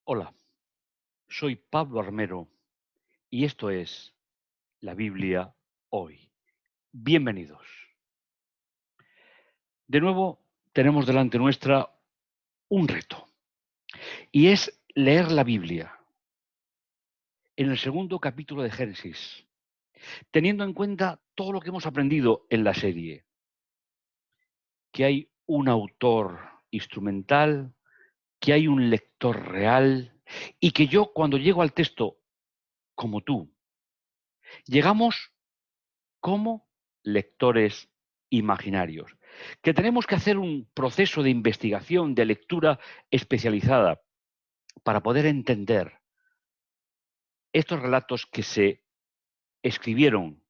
Hola, soy Pablo Armero y esto es la Biblia hoy. Bienvenidos. De nuevo, tenemos delante nuestra un reto y es leer la Biblia en el segundo capítulo de Génesis, teniendo en cuenta todo lo que hemos aprendido en la serie, que hay un autor instrumental, que hay un lector real y que yo cuando llego al texto, como tú, llegamos como lectores imaginarios, que tenemos que hacer un proceso de investigación, de lectura especializada para poder entender estos relatos que se escribieron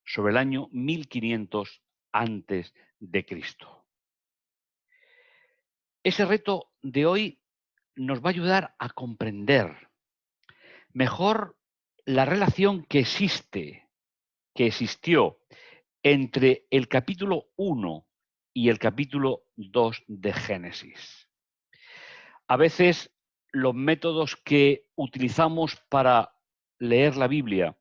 sobre el año 1500 antes de Cristo. Ese reto de hoy nos va a ayudar a comprender mejor la relación que existió entre el capítulo 1 y el capítulo 2 de Génesis. A veces los métodos que utilizamos para leer la Biblia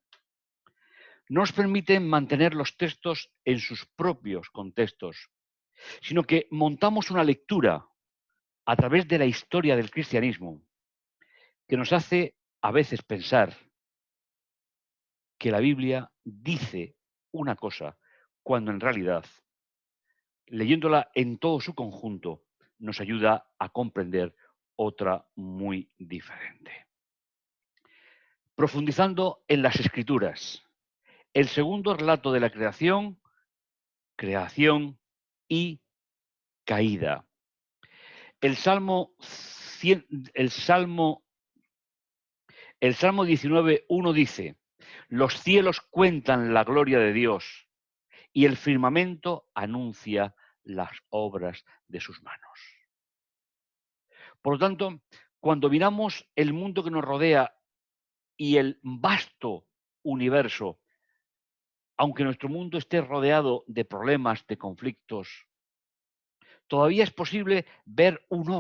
no nos permiten mantener los textos en sus propios contextos, sino que montamos una lectura a través de la historia del cristianismo que nos hace a veces pensar que la Biblia dice una cosa cuando en realidad leyéndola en todo su conjunto, nos ayuda a comprender otra muy diferente. Profundizando en las escrituras, el segundo relato de la creación, creación y caída. El Salmo, 100 el Salmo, el Salmo 19:1 dice, los cielos cuentan la gloria de Dios y el firmamento anuncia las obras de sus manos. Por lo tanto, cuando miramos el mundo que nos rodea y el vasto universo, aunque nuestro mundo esté rodeado de problemas, de conflictos, todavía es posible ver un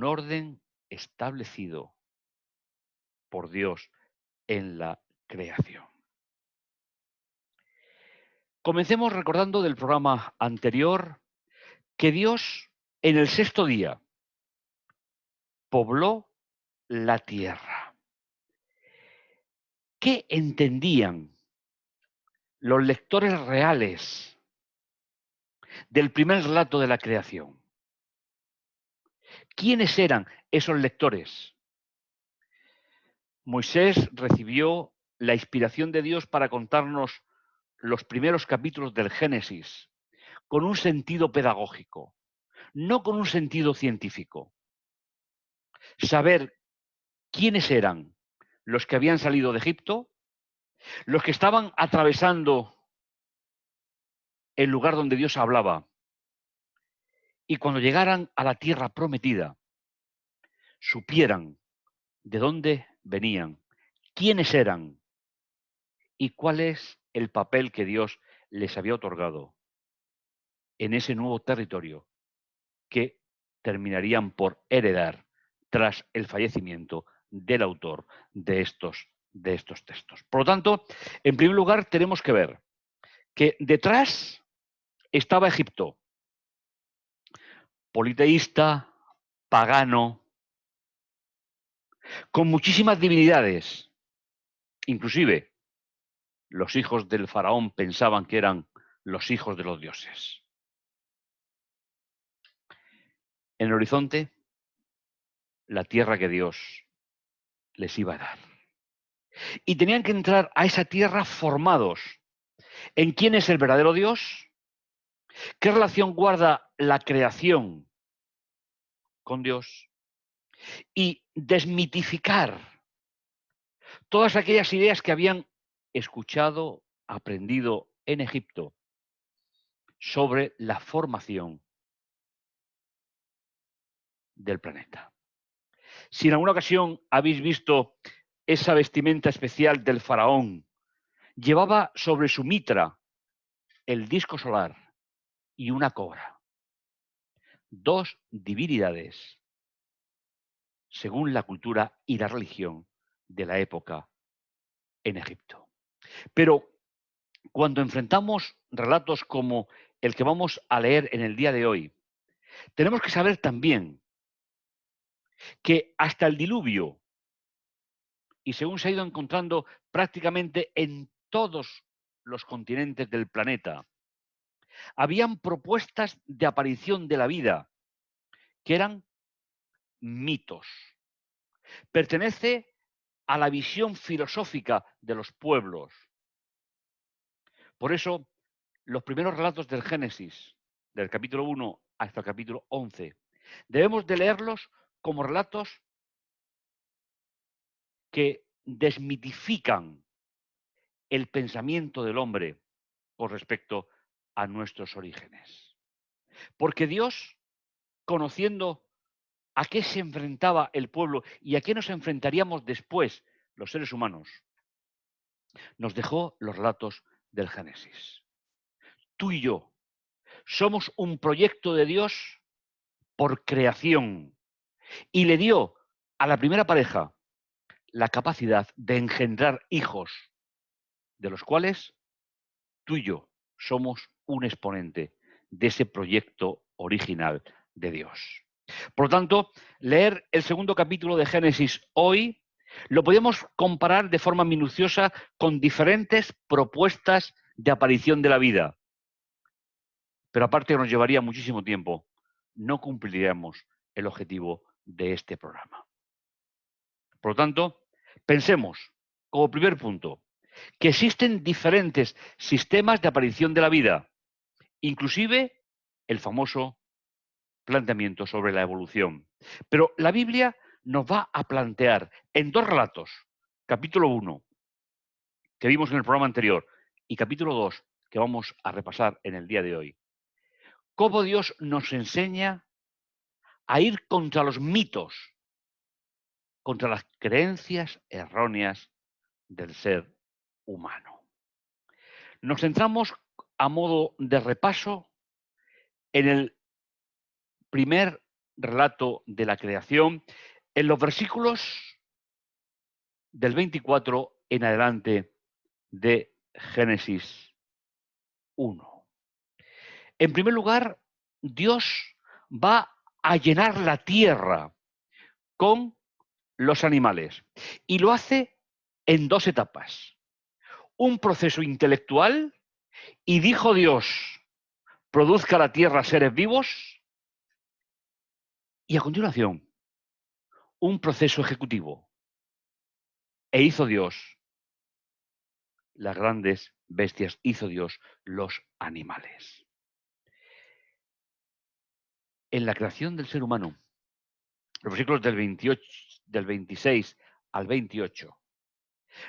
orden establecido por Dios en la creación. Comencemos recordando del programa anterior que Dios en el sexto día pobló la tierra. ¿Qué entendían los lectores reales del primer relato de la creación? ¿Quiénes eran esos lectores? Moisés recibió la inspiración de Dios para contarnos los primeros capítulos del Génesis con un sentido pedagógico, no con un sentido científico. Saber quiénes eran los que habían salido de Egipto, los que estaban atravesando el lugar donde Dios hablaba, y cuando llegaran a la tierra prometida, supieran de dónde venían, quiénes eran y cuál es el papel que Dios les había otorgado en ese nuevo territorio que terminarían por heredar tras el fallecimiento del autor de estos textos. Por lo tanto, en primer lugar, tenemos que ver que detrás estaba Egipto, politeísta, pagano, con muchísimas divinidades. Inclusive, los hijos del faraón pensaban que eran los hijos de los dioses. En el horizonte, la tierra que Dios les iba a dar. Y tenían que entrar a esa tierra formados en quién es el verdadero Dios, qué relación guarda la creación con Dios y desmitificar todas aquellas ideas que habían escuchado, aprendido en Egipto sobre la formación del planeta. Si en alguna ocasión habéis visto esa vestimenta especial del faraón, llevaba sobre su mitra el disco solar y una cobra, dos divinidades según la cultura y la religión de la época en Egipto. Pero cuando enfrentamos relatos como el que vamos a leer en el día de hoy, tenemos que saber también que hasta el diluvio, y según se ha ido encontrando prácticamente en todos los continentes del planeta, habían propuestas de aparición de la vida que eran mitos. Pertenece a la visión filosófica de los pueblos. Por eso, los primeros relatos del Génesis, del capítulo 1 hasta el capítulo 11, debemos de leerlos como relatos que desmitifican el pensamiento del hombre con respecto a nuestros orígenes. Porque Dios, conociendo a qué se enfrentaba el pueblo y a qué nos enfrentaríamos después los seres humanos, nos dejó los relatos del Génesis. Tú y yo somos un proyecto de Dios por creación y le dio a la primera pareja la capacidad de engendrar hijos, de los cuales tú y yo somos un exponente de ese proyecto original de Dios. Por lo tanto, leer el segundo capítulo de Génesis hoy lo podemos comparar de forma minuciosa con diferentes propuestas de aparición de la vida. Pero aparte nos llevaría muchísimo tiempo. No cumpliríamos el objetivo de este programa. Por lo tanto, pensemos, como primer punto, que existen diferentes sistemas de aparición de la vida, inclusive el famoso planteamiento sobre la evolución. Pero la Biblia nos va a plantear en dos relatos, capítulo 1, que vimos en el programa anterior, y capítulo 2, que vamos a repasar en el día de hoy, cómo Dios nos enseña a ir contra los mitos, contra las creencias erróneas del ser humano. Nos centramos a modo de repaso en el primer relato de la creación, en los versículos del 24 en adelante de Génesis 1. En primer lugar, Dios va a llenar la tierra con los animales y lo hace en dos etapas. Un proceso intelectual y dijo Dios, produzca la tierra seres vivos, y a continuación, un proceso ejecutivo. E hizo Dios las grandes bestias, hizo Dios los animales. En la creación del ser humano, los versículos del 26 al 28,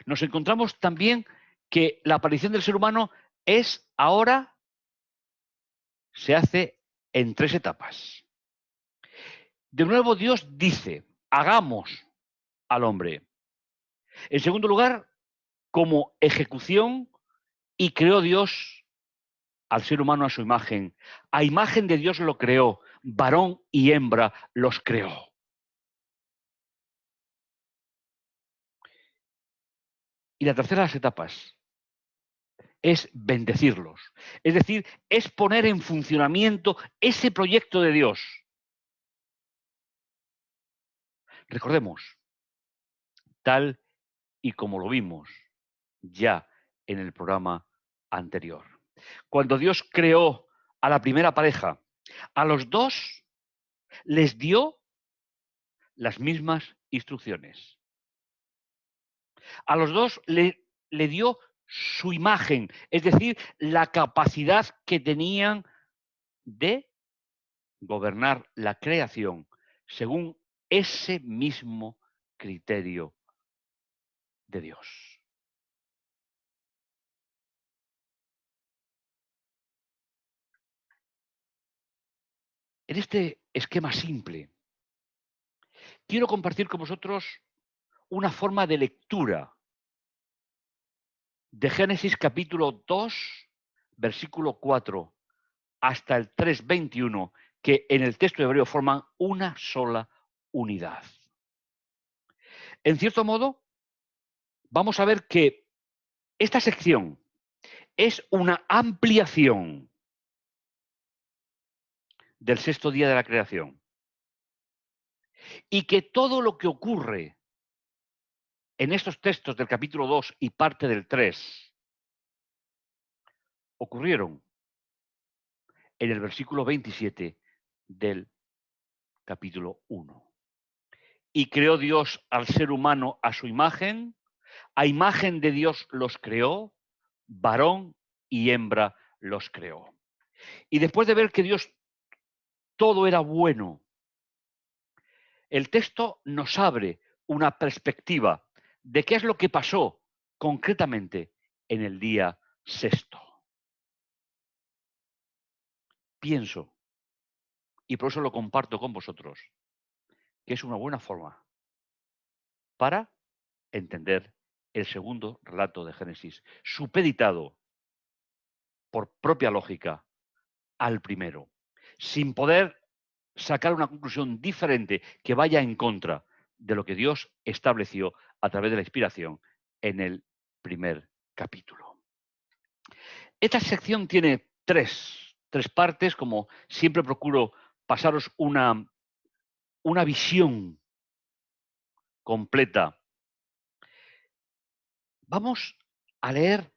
nos encontramos también que la aparición del ser humano es ahora, se hace en tres etapas. De nuevo Dios dice, hagamos al hombre. En segundo lugar, como ejecución, y creó Dios al ser humano a su imagen. A imagen de Dios lo creó, varón y hembra los creó. Y la tercera de las etapas es bendecirlos. Es decir, es poner en funcionamiento ese proyecto de Dios. Recordemos, tal y como lo vimos ya en el programa anterior. Cuando Dios creó a la primera pareja, a los dos les dio las mismas instrucciones. A los dos le dio su imagen, es decir, la capacidad que tenían de gobernar la creación según ese mismo criterio de Dios. En este esquema simple, quiero compartir con vosotros una forma de lectura de Génesis capítulo 2, versículo 4, hasta el 3:21, que en el texto hebreo forman una sola unidad. En cierto modo, vamos a ver que esta sección es una ampliación del sexto día de la creación y que todo lo que ocurre en estos textos del capítulo 2 y parte del 3 ocurrieron en el versículo 27 del capítulo 1. Y creó Dios al ser humano a su imagen de Dios los creó, varón y hembra los creó. Y después de ver que Dios todo era bueno, el texto nos abre una perspectiva de qué es lo que pasó concretamente en el día sexto. Pienso, y por eso lo comparto con vosotros, que es una buena forma para entender el segundo relato de Génesis, supeditado por propia lógica al primero, sin poder sacar una conclusión diferente que vaya en contra de lo que Dios estableció a través de la inspiración en el primer capítulo. Esta sección tiene tres partes, como siempre procuro pasaros una visión completa. Vamos a leer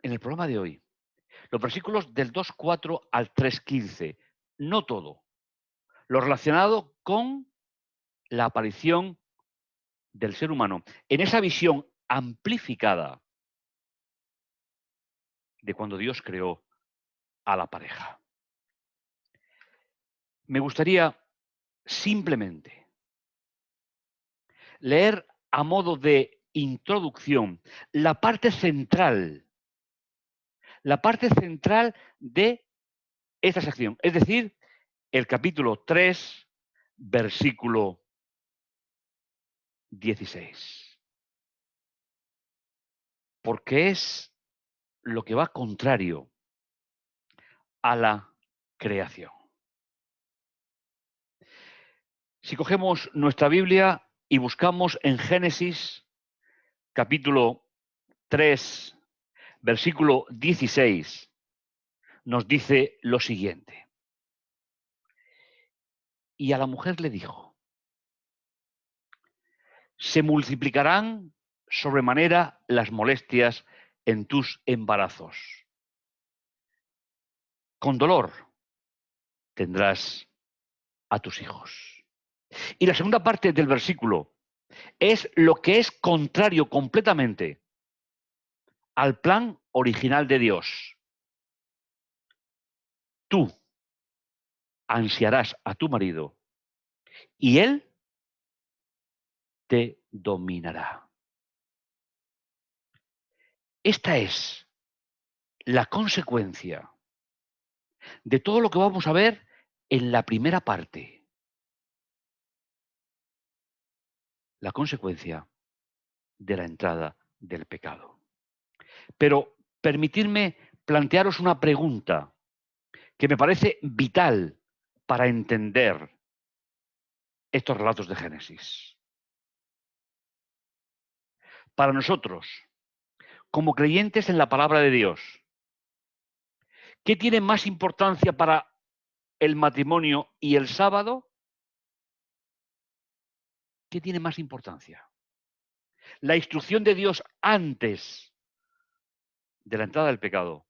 en el programa de hoy los versículos del 2.4 al 3.15, no todo, lo relacionado con la aparición del ser humano, en esa visión amplificada de cuando Dios creó a la pareja. Me gustaría simplemente leer a modo de introducción la parte central de esta sección, es decir, el capítulo 3, versículo 16. Porque es lo que va contrario a la creación. Si cogemos nuestra Biblia y buscamos en Génesis, capítulo 3, versículo 16, nos dice lo siguiente. Y a la mujer le dijo, se multiplicarán sobremanera las molestias en tus embarazos. Con dolor tendrás a tus hijos. Y la segunda parte del versículo es lo que es contrario completamente al plan original de Dios. Tú ansiarás a tu marido y él te dominará. Esta es la consecuencia de todo lo que vamos a ver en la primera parte. La consecuencia de la entrada del pecado. Pero permitidme plantearos una pregunta que me parece vital para entender estos relatos de Génesis. Para nosotros, como creyentes en la palabra de Dios, ¿qué tiene más importancia para el matrimonio y el sábado? ¿Qué tiene más importancia? ¿La instrucción de Dios antes de la entrada del pecado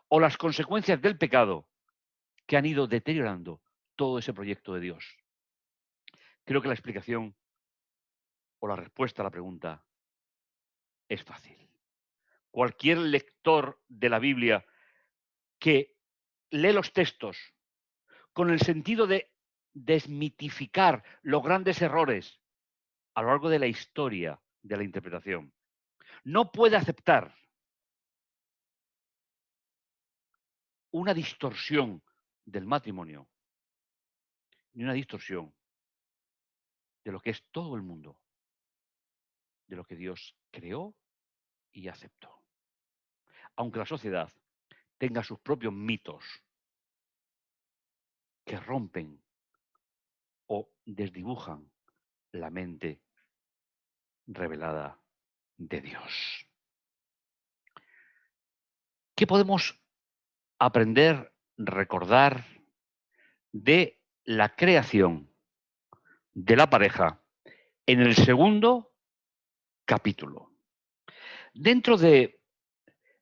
o las consecuencias del pecado que han ido deteriorando todo ese proyecto de Dios? Creo que la explicación o la respuesta a la pregunta es fácil. Cualquier lector de la Biblia que lee los textos con el sentido de desmitificar los grandes errores a lo largo de la historia de la interpretación, no puede aceptar una distorsión del matrimonio, ni una distorsión de lo que es todo el mundo, de lo que Dios creó y aceptó. Aunque la sociedad tenga sus propios mitos que rompen o desdibujan la mente revelada de Dios. ¿Qué podemos aprender, recordar de la creación de la pareja en el segundo capítulo? Dentro de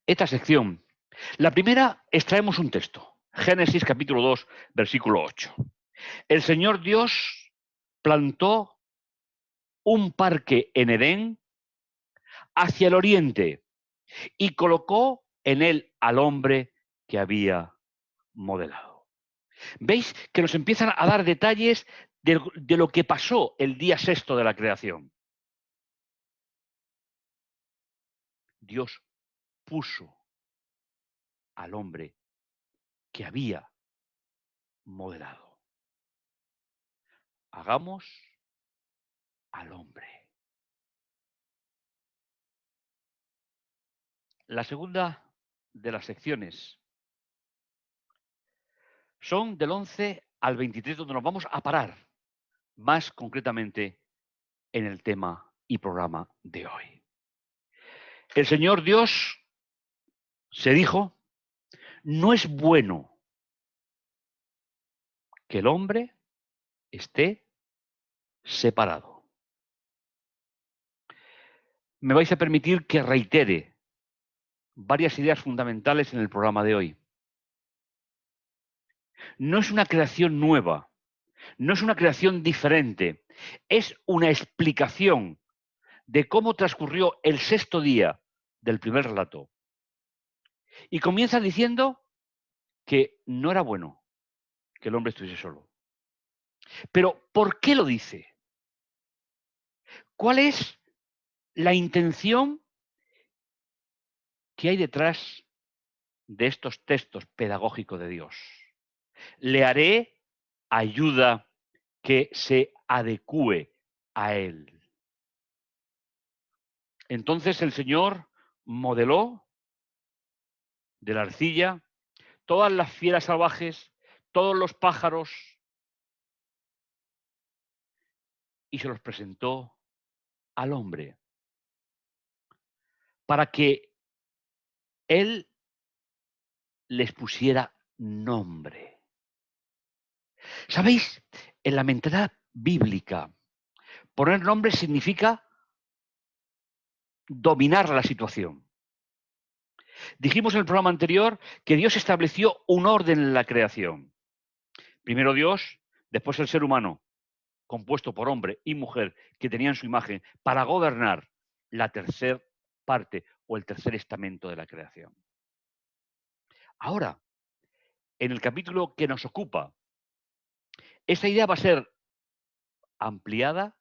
esta sección, la primera extraemos un texto, Génesis capítulo 2, versículo 8. El Señor Dios plantó un parque en Edén hacia el oriente y colocó en él al hombre que había modelado. ¿Veis que nos empiezan a dar detalles de lo que pasó el día sexto de la creación? Dios puso al hombre que había modelado. Hagamos al hombre. La segunda de las secciones son del 11 al 23, donde nos vamos a parar más concretamente en el tema y programa de hoy. El Señor Dios se dijo, no es bueno que el hombre esté separado. Me vais a permitir que reitere varias ideas fundamentales en el programa de hoy. No es una creación nueva, no es una creación diferente, es una explicación de cómo transcurrió el sexto día del primer relato. Y comienza diciendo que no era bueno que el hombre estuviese solo. Pero, ¿por qué lo dice? ¿Cuál es la intención que hay detrás de estos textos pedagógicos de Dios? Le haré ayuda que se adecúe a él. Entonces el Señor modeló de la arcilla todas las fieras salvajes, todos los pájaros, y se los presentó al hombre para que él les pusiera nombre. ¿Sabéis? En la mentalidad bíblica, poner nombre significa dominar la situación. Dijimos en el programa anterior que Dios estableció un orden en la creación. Primero Dios, después el ser humano, compuesto por hombre y mujer que tenían su imagen, para gobernar la tercera parte o el tercer estamento de la creación. Ahora, en el capítulo que nos ocupa, esta idea va a ser ampliada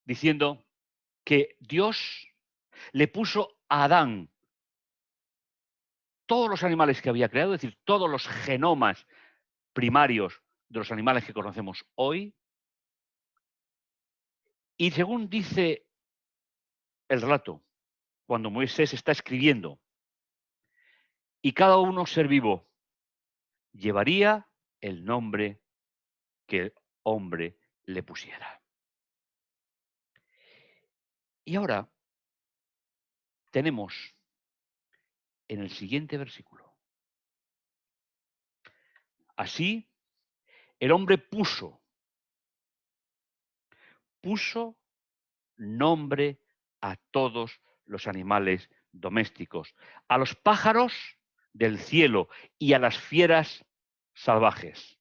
diciendo que Dios le puso a Adán todos los animales que había creado, es decir, todos los genomas primarios de los animales que conocemos hoy. Y según dice el relato, cuando Moisés está escribiendo, y cada uno ser vivo llevaría el nombre que el hombre le pusiera. Y ahora tenemos en el siguiente versículo. Así, el hombre puso nombre a todos los animales domésticos, a los pájaros del cielo y a las fieras salvajes.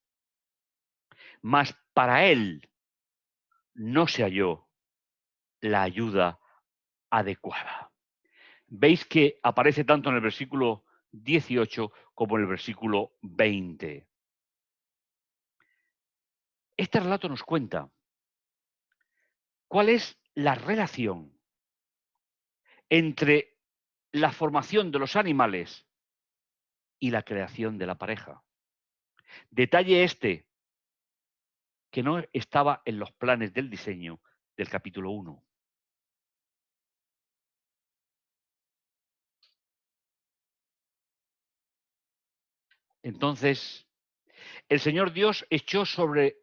Mas para él no se halló la ayuda adecuada. Veis que aparece tanto en el versículo 18 como en el versículo 20. Este relato nos cuenta cuál es la relación entre la formación de los animales y la creación de la pareja. Detalle este que no estaba en los planes del diseño del capítulo 1. Entonces, el Señor Dios echó sobre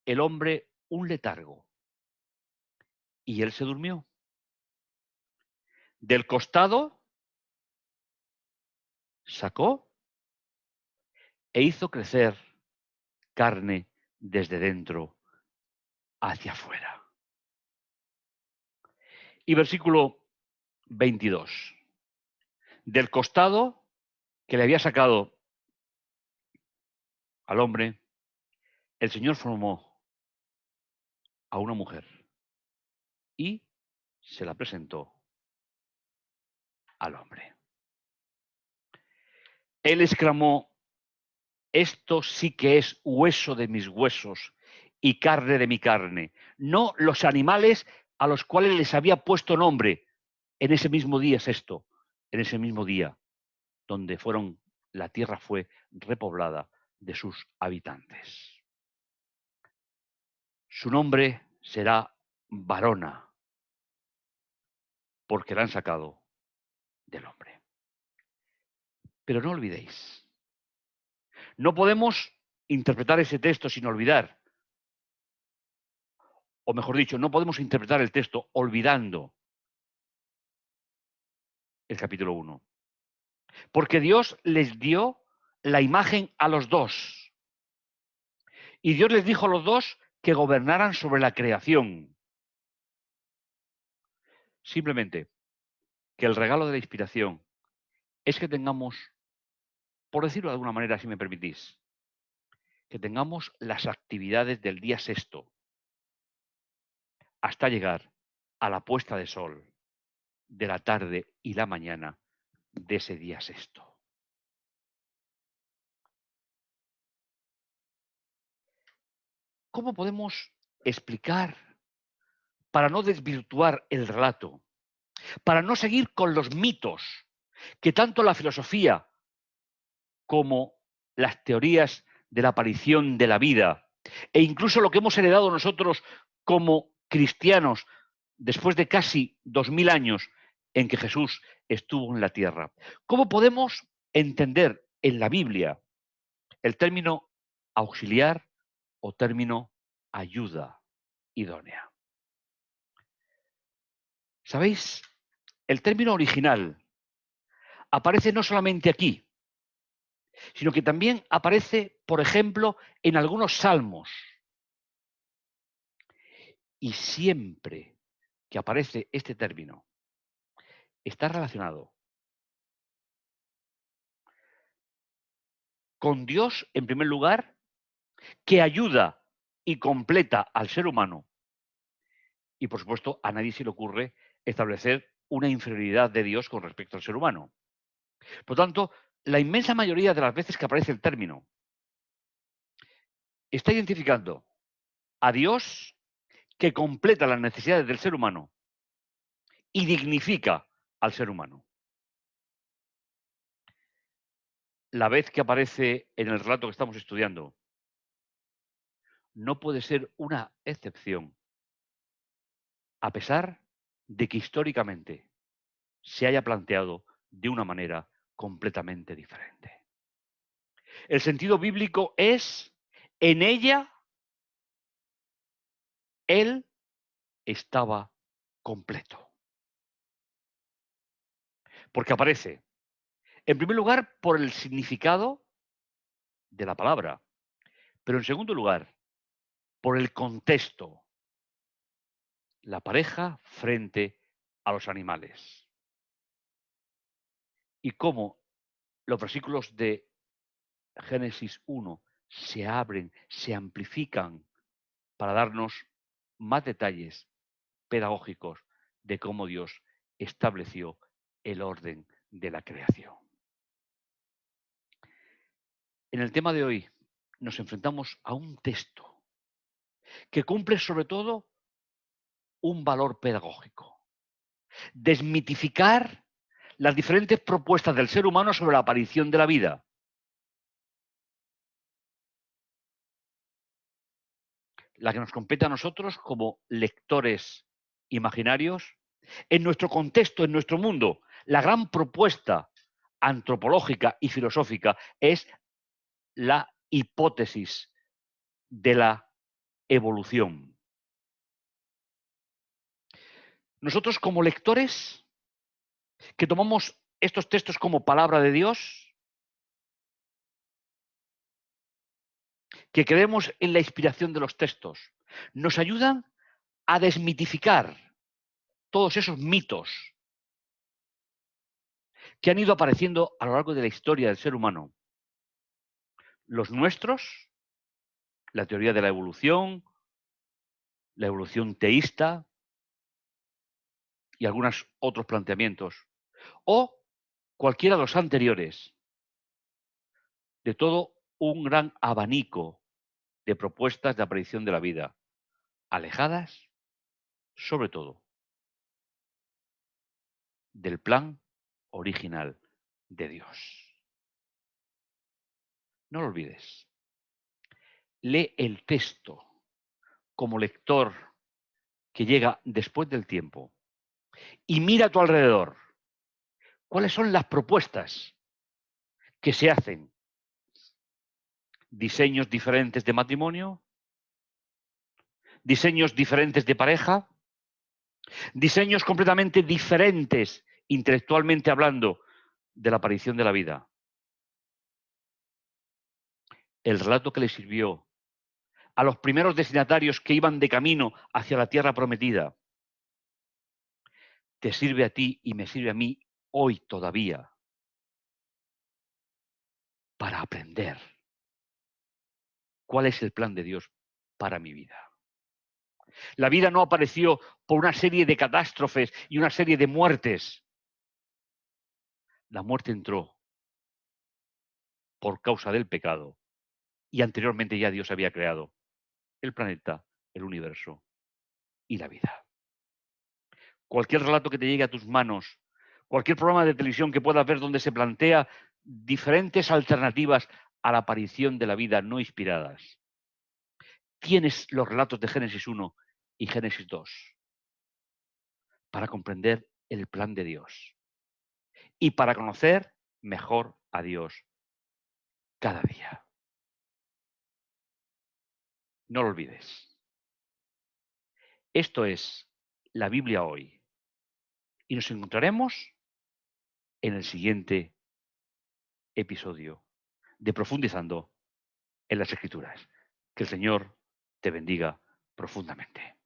el hombre un letargo y él se durmió. Del costado sacó e hizo crecer carne desde dentro hacia afuera. Y versículo 22. Del costado que le había sacado al hombre, el Señor formó a una mujer y se la presentó al hombre. Él exclamó: esto sí que es hueso de mis huesos y carne de mi carne. No los animales a los cuales les había puesto nombre. En ese mismo día es esto, en ese mismo día donde la tierra fue repoblada de sus habitantes. Su nombre será varona, porque la han sacado del hombre. Pero no olvidéis, no podemos interpretar ese texto sin olvidar, o mejor dicho, no podemos interpretar el texto olvidando el capítulo 1. Porque Dios les dio la imagen a los dos. Y Dios les dijo a los dos que gobernaran sobre la creación. Simplemente que el regalo de la inspiración es que tengamos, por decirlo de alguna manera, si me permitís, que tengamos las actividades del día sexto hasta llegar a la puesta de sol de la tarde y la mañana de ese día sexto. ¿Cómo podemos explicar, para no desvirtuar el relato, para no seguir con los mitos que tanto la filosofía como las teorías de la aparición de la vida e incluso lo que hemos heredado nosotros como cristianos después de casi 2000 años en que Jesús estuvo en la tierra? ¿Cómo podemos entender en la Biblia el término auxiliar o término ayuda idónea? ¿Sabéis? El término original aparece no solamente aquí, sino que también aparece, por ejemplo, en algunos salmos. Y siempre que aparece este término, está relacionado con Dios, en primer lugar, que ayuda y completa al ser humano. Y, por supuesto, a nadie se le ocurre establecer una inferioridad de Dios con respecto al ser humano. Por tanto, la inmensa mayoría de las veces que aparece el término está identificando a Dios que completa las necesidades del ser humano y dignifica al ser humano. La vez que aparece en el relato que estamos estudiando no puede ser una excepción, a pesar de que históricamente se haya planteado de una manera completamente diferente. El sentido bíblico es: en ella Él estaba completo. Porque aparece, en primer lugar, por el significado de la palabra, pero en segundo lugar, por el contexto, la pareja frente a los animales. Y cómo los versículos de Génesis 1 se abren, se amplifican para darnos más detalles pedagógicos de cómo Dios estableció el orden de la creación. En el tema de hoy nos enfrentamos a un texto que cumple sobre todo un valor pedagógico: desmitificar las diferentes propuestas del ser humano sobre la aparición de la vida. La que nos compete a nosotros como lectores imaginarios. En nuestro contexto, en nuestro mundo, la gran propuesta antropológica y filosófica es la hipótesis de la evolución. Nosotros como lectores, que tomamos estos textos como palabra de Dios, que creemos en la inspiración de los textos, nos ayudan a desmitificar todos esos mitos que han ido apareciendo a lo largo de la historia del ser humano. Los nuestros, la teoría de la evolución teísta y algunos otros planteamientos, o cualquiera de los anteriores, de todo un gran abanico de propuestas de aparición de la vida, alejadas, sobre todo, del plan original de Dios. No lo olvides. Lee el texto como lector que llega después del tiempo y mira a tu alrededor. ¿Cuáles son las propuestas que se hacen? ¿Diseños diferentes de matrimonio? ¿Diseños diferentes de pareja? ¿Diseños completamente diferentes, intelectualmente hablando, de la aparición de la vida? El relato que le sirvió a los primeros destinatarios que iban de camino hacia la tierra prometida, te sirve a ti y me sirve a mí hoy todavía para aprender cuál es el plan de Dios para mi vida. La vida no apareció por una serie de catástrofes y una serie de muertes. La muerte entró por causa del pecado y anteriormente ya Dios había creado el planeta, el universo y la vida. Cualquier relato que te llegue a tus manos, cualquier programa de televisión que puedas ver donde se plantea diferentes alternativas a la aparición de la vida no inspiradas. Tienes los relatos de Génesis 1 y Génesis 2 para comprender el plan de Dios y para conocer mejor a Dios cada día. No lo olvides. Esto es la Biblia hoy y nos encontraremos en el siguiente episodio de Profundizando en las Escrituras. Que el Señor te bendiga profundamente.